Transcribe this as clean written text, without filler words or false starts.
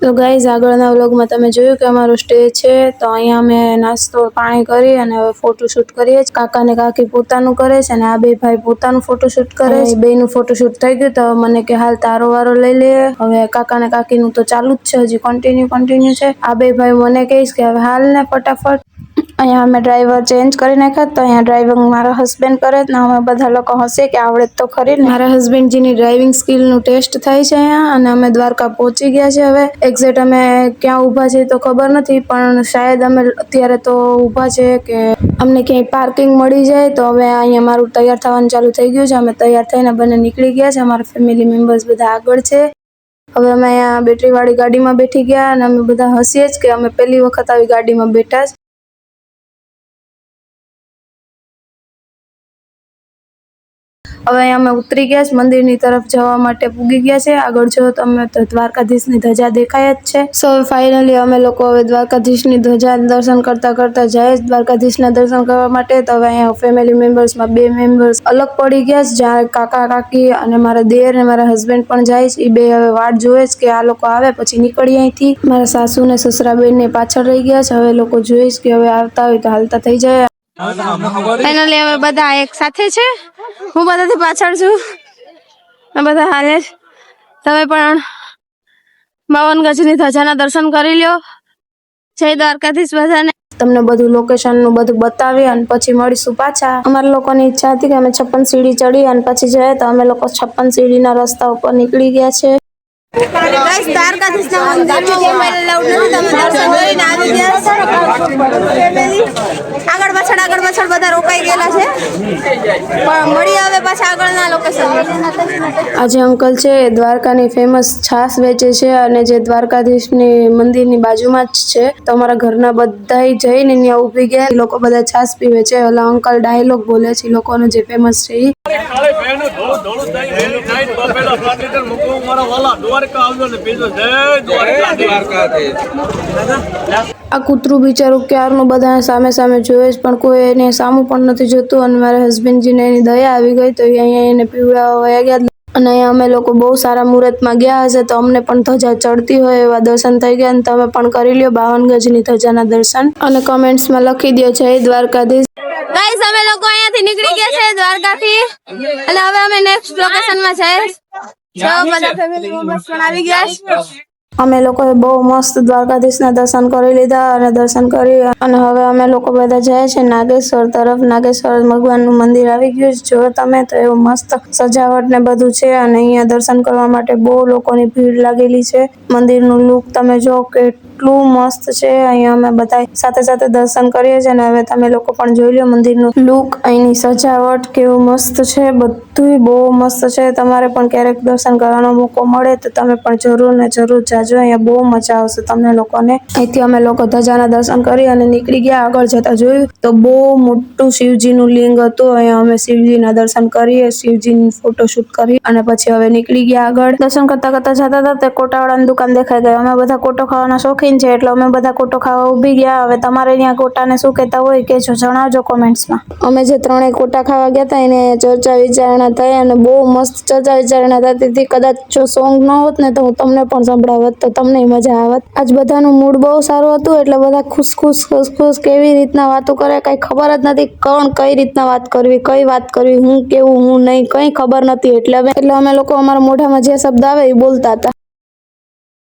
તો ગાઈઝ આગળના વ્લોગમાં તમે જોયું કે અમારો સ્ટે છે, તો અહીંયા અમે નાસ્તો પાણી કરી અને હવે ફોટોશૂટ કરીએ છીએ. કાકા ને કાકી પોતાનું કરે છે અને આ બે ભાઈ પોતાનું ફોટોશૂટ કરે છે. બેનું ફોટોશૂટ થઈ ગયું તો મને કે હાલ તારો વારો લઈ લે. હવે કાકા ને કાકીનું તો ચાલુ જ છે, હજી કન્ટિન્યુ છે. આ બે ભાઈ મને કહીશ કે હવે હાલ ને ફટાફટ. અહીંયા અમે ડ્રાઈવર ચેન્જ કરી નાખ્યા, તો અહીંયા ડ્રાઈવિંગ મારા હસબન્ડ કરે ને અમે બધા લોકો હસે કે આવડે તો ખરી ને. મારા હસબન્ડજીની ડ્રાઇવિંગ સ્કિલનું ટેસ્ટ થાય છે અહીંયા, અને અમે દ્વારકા પહોંચી ગયા છે. હવે એક્ઝેક્ટ અમે ક્યાં ઊભા છીએ તો ખબર નથી, પણ શાયદ અમે અત્યારે તો ઊભા છે કે અમને ક્યાંય પાર્કિંગ મળી જાય. તો હવે અહીંયા મારું તૈયાર થવાનું ચાલુ થઈ ગયું છે. અમે તૈયાર થઈને બંને નીકળી ગયા છે. અમારા ફેમિલી મેમ્બર્સ બધા આગળ છે. હવે અમે અહીંયા બેટરીવાળી ગાડીમાં બેઠી ગયા અને અમે બધા હસીએ જ કે અમે પહેલી વખત આવી ગાડીમાં બેઠા જ. હવે અહીંયા અમે ઉતરી ગયા છે, મંદિરની તરફ જવા માટે પૂગી ગયા છે. આગળ જો તમે તો દ્વારકાધીશની ધજા દેખાય જ છે. સો ફાઇનલી અમે લોકો હવે દ્વારકાધીશની ધજા દર્શન કરતા જાય છે દ્વારકાધીશના દર્શન કરવા માટે. તો હવે અહીંયા ફેમિલી મેમ્બર્સમાં બે મેમ્બર્સ અલગ પડી ગયા છે, જ્યાં કાકા કાકી અને મારા દેર અને મારા હસબન્ડ પણ જાય છે. એ બે હવે વાટ જોવે છે કે આ લોકો આવે પછી નીકળીએ અહીંથી. મારા સાસુ ને સસરા બેન ને પાછળ રહી ગયા છે. હવે લોકો જોઈશ કે હવે આવતા હોય તો હાલતા થઈ જાય. ફાઇનલી હવે બધા એક સાથે છે. હું બધાથી પાછળ છું, બધા હાલે. તમે પણ 52 ગજની ધજાના દર્શન કરી લ્યો. જય દ્વારકાધીશ બધાને. તમને બધું લોકેશન નું બધું બતાવી અને પછી મળીશું પાછા. અમારા લોકોની ઈચ્છા હતી કે અમે 56 સીડી ચડી અને પછી જાય, તો અમે લોકો 56 સીડીના રસ્તા ઉપર નીકળી ગયા છે. ગાઈસ દ્વારકાધીશના મંદિરમાં તમે દર્શન કરીને આવી ગયા છો. આગળ પાછળ બધા રોકાઈ ગયેલા છે, પણ મળી આવે પાછા આગળના લોકેશન. આજે અંકલ છે એ દ્વારકાની ફેમસ છાશ વેચે છે, અને જે દ્વારકાધીશની મંદિરની બાજુમાં જ છે. તો અમારા ઘરના બધા જઈને ત્યાં ઊભી ગયા. લોકો બધા છાશ પીવે છે. ઓલા અંકલ ડાયલોગ બોલે છે લોકોનો જે ફેમસ છે ઈ. આ કૂતરું બિચારું ક્યારનું બધા સામે જોવે છે, પણ કોઈ એને સામું પણ નથી જોતું. અને મારા હસબન્ડજીને એની દયા આવી ગઈ, તો અહીંયા એને પીવડાવવા વયા ગયા. અને અહીંયા અમે લોકો બહુ સારા મુહૂર્તમાં ગયા હશે, તો અમને પણ ધજા ચડતી હોય એવા દર્શન થઈ ગયા. અને તમે પણ કરી લ્યો 52 ગજની ધજાના દર્શન, અને કમેન્ટ્સમાં લખી દો જય દ્વારકાધીશ. ગાઈસ અમે લોકો અહીંયાથી નીકળી ગયા છે દ્વારકાથી, અને હવે અમે નેક્સ્ટ લોકેશનમાં જઈએ. બધા ફેમિલી મેમ્બર્સ પણ આવી ગયા છે. અમે લોકોએ બહુ મસ્ત દ્વારકાધીશના દર્શન કરી લીધા, અને દર્શન કરી અને હવે અમે લોકો બધા જાય છે નાગેશ્વર તરફ. નાગેશ્વર ભગવાનનું મંદિર આવી ગયું છે. જો તમે તો એવું મસ્ત સજાવટ ને બધું છે, અને અહીંયા દર્શન કરવા માટે બહુ લોકોની ભીડ લાગેલી છે. મંદિરનું લુક તમે જો કેટલું મસ્ત છે. અહીંયા અમે બધા સાથે દર્શન કરીએ છીએ, અને હવે તમે લોકો પણ જોઈ લો મંદિરનું લુક, અહીંની સજાવટ કેવું મસ્ત છે. બધું બહુ મસ્ત છે. તમારે પણ ક્યારેક દર્શન કરવાનો મોકો મળે તો તમે પણ જરૂર ને જરૂર જાજો. અહીંયા બહુ મજા આવશે તમને લોકોને. અહીંથી અમે લોકો ધજાના દર્શન કરી અને નીકળી ગયા. આગળ જતા જોયું તો બહુ મોટું શિવજીનું લિંગ હતું. અહીંયા અમે શિવજીના દર્શન કરીએ, શિવજીની ફોટોશૂટ કરી અને પછી હવે નીકળી ગયા આગળ. દર્શન કરતા જતા હતા તે કોટાવાળાની દુકાન દેખાઈ ગઈ. અમે બધા કોટો ખાવાના શોખીન છે, એટલે અમે બધા કોટો ખાવા ઊભી ગયા. હવે તમારે ત્યાં કોટાને શું કહેતા હોય કેજો, જણાવજો કોમેન્ટ્સમાં. અમે જે 3 કોટા ખાવા ગયા હતા એને ચર્ચા વિચારણા થઈ, અને બહુ મસ્ત ચર્ચા વિચારણા થતી હતી. કદાચ જો સોંગ ન હોત ને તો હું તમને પણ સંભળાવત, તો તમને મજા આવત. આજ બધાનું મૂડ બહુ સારું હતું, એટલે બધા ખુશ કેવી રીતના વાતો કરે કઈ ખબર જ નથી. કોણ કઈ રીતના વાત કરવી, કઈ વાત કરવી, હું કેવું હું નહીં, કઈ ખબર નથી. એટલે અમે લોકો અમારા મોઢામાં જે શબ્દ આવે એ બોલતા હતા.